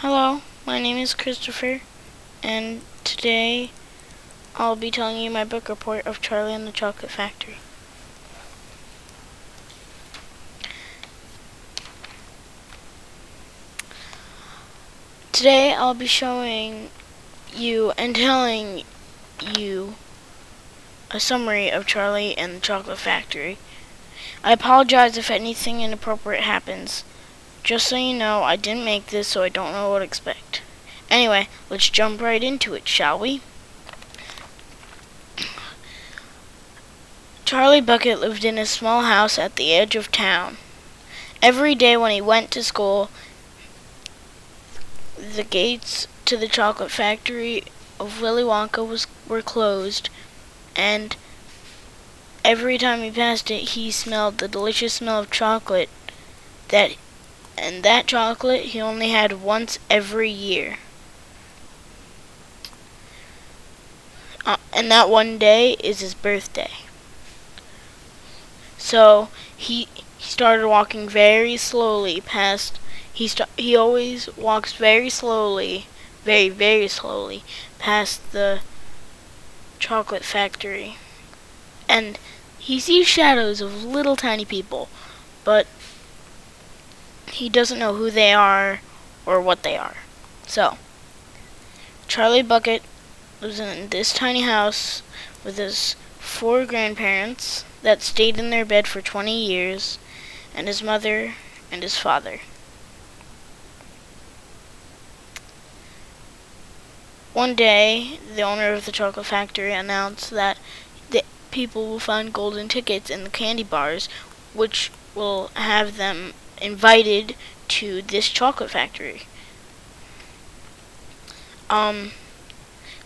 Hello, my name is Christopher, and today I'll be telling you my book report of Charlie and the Chocolate Factory. Today I'll be showing you and telling you a summary of Charlie and the Chocolate Factory. I apologize if anything inappropriate happens. Just so you know, I didn't make this, so I don't know what to expect. Anyway, let's jump right into it, shall we? Charlie Bucket lived in a small house at the edge of town. Every day when he went to school, the gates to the chocolate factory of Willy Wonka were closed, and every time he passed it, he smelled the delicious smell of chocolate. That chocolate he only had once every year. And that one day is his birthday. So he started walking very slowly past. He always walks very slowly, very very slowly past the chocolate factory, and he sees shadows of little tiny people, but he doesn't know who they are or what they are. So Charlie Bucket lives in this tiny house with his 4 grandparents that stayed in their bed for 20 years, and his mother and his father. One day, the owner of the chocolate factory announced that the people will find golden tickets in the candy bars, which will have them invited to this chocolate factory.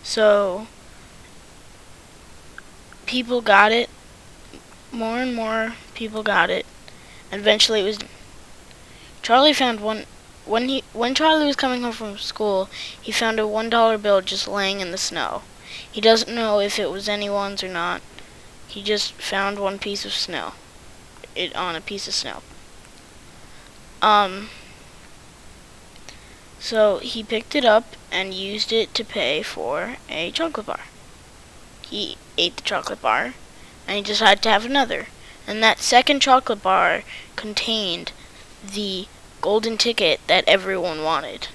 So people got it. More and more people got it. Eventually, it was. Charlie found one. When Charlie was coming home from school, he found a $1 bill just laying in the snow. He doesn't know if it was anyone's or not. He just found one piece of snow. It on a piece of snow. So he picked it up and used it to pay for a chocolate bar. He ate the chocolate bar, and he decided to have another. And that second chocolate bar contained the golden ticket that everyone wanted.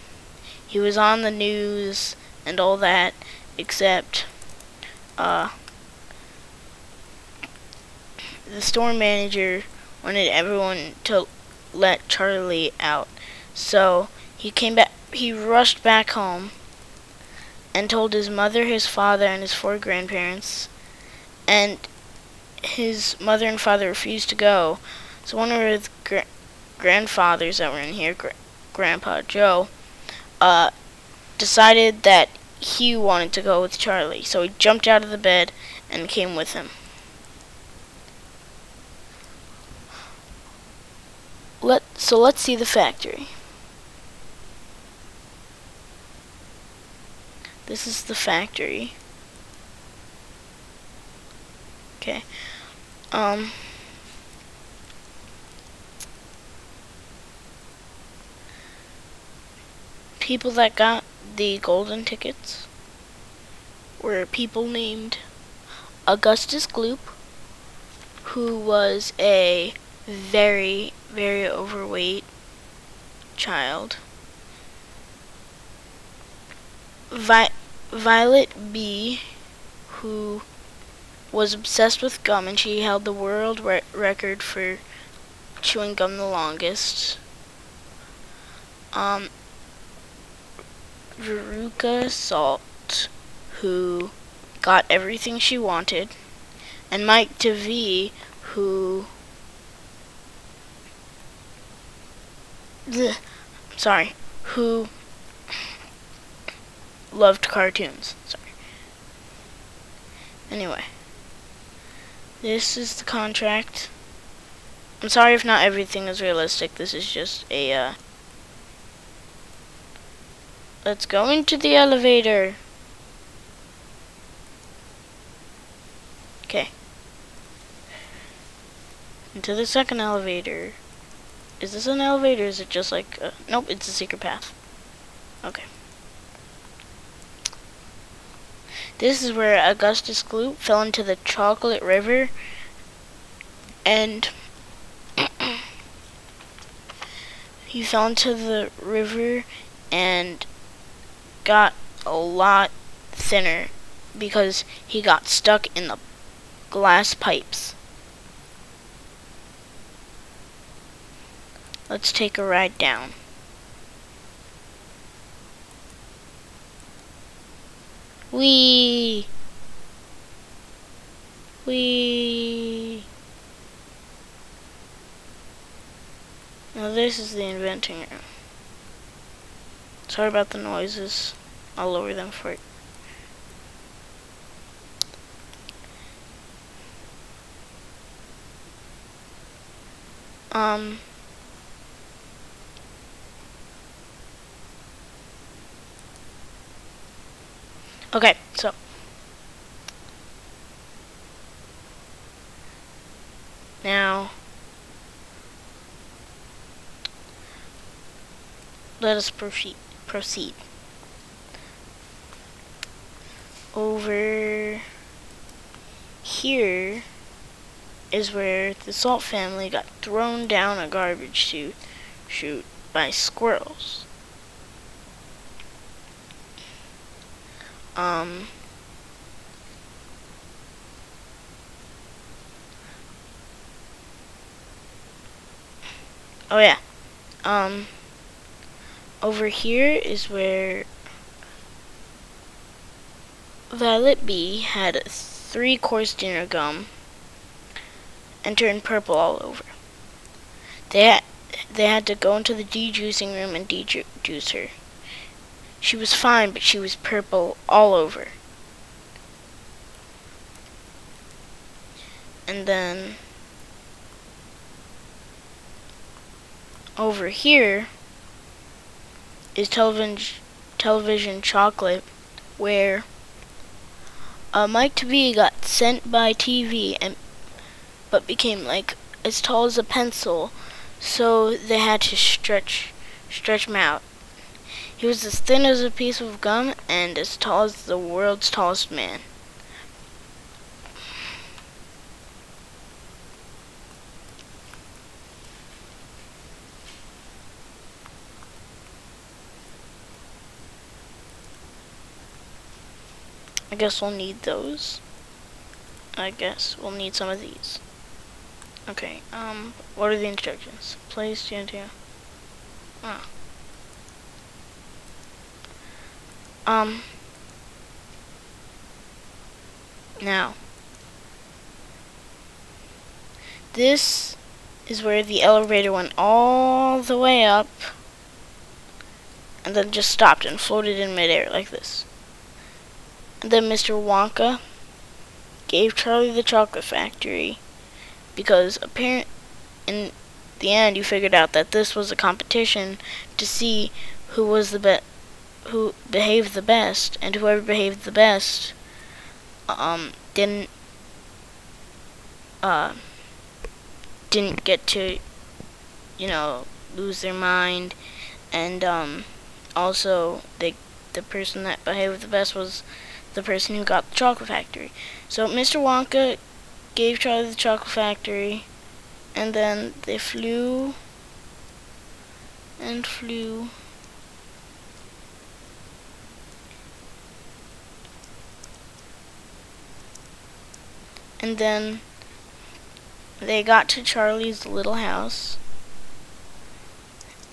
He was on the news and all that, except the store manager wanted everyone to let Charlie out. So he rushed back home and told his mother, his father, and his 4 grandparents, and his mother and father refused to go. So one of his grandfathers that were in here, Grandpa Joe, decided that he wanted to go with Charlie. So he jumped out of the bed and came with him. Let's see the factory. This is the factory. Okay. People that got the golden tickets were people named Augustus Gloop, who was a very, very overweight child. Violet B, who was obsessed with gum, and she held the world record for chewing gum the longest. Veruca Salt, who got everything she wanted, and Mike DeVee, who loved cartoons. Anyway, this is the contract. I'm sorry if not everything is realistic. This is just a, let's go into the elevator. Okay. Into the second elevator. Is this an elevator or is it just like, nope, it's a secret path. Okay. This is where Augustus Gloop fell into the chocolate river, and he fell into the river and got a lot thinner because he got stuck in the glass pipes. Let's take a ride down. Whee! Whee! Now this is the inventing room. Sorry about the noises. I'll lower them for you. Okay, so now let us proceed. Over here is where the Salt family got thrown down a garbage chute by squirrels. Oh yeah. Over here is where Violet B had a 3-course dinner gum and turned purple all over. They had to go into the de-juicing room and de-juice her. She was fine, but she was purple all over. And then over here is television chocolate, where Mike Tabee got sent by TV but became like as tall as a pencil, so they had to stretch him out. He was as thin as a piece of gum and as tall as the world's tallest man. I guess we'll need those. I guess we'll need some of these. Okay, what are the instructions? Place TNT. Now, this is where the elevator went all the way up and then just stopped and floated in midair like this. And then Mr. Wonka gave Charlie the Chocolate Factory because apparently in the end you figured out that this was a competition to see who behaved the best, and whoever behaved the best didn't get to, lose their mind, and also the person that behaved the best was the person who got the chocolate factory. So Mr. Wonka gave Charlie the chocolate factory, and then they flew and flew. And then they got to Charlie's little house,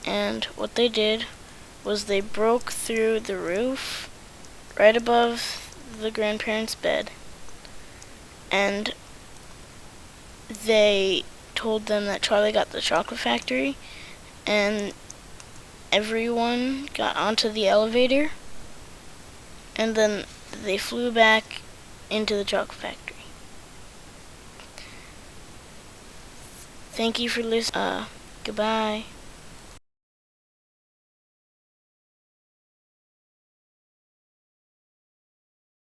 and what they did was they broke through the roof right above the grandparents' bed, and they told them that Charlie got the chocolate factory, and everyone got onto the elevator, and then they flew back into the chocolate factory. Thank you for listening. Goodbye.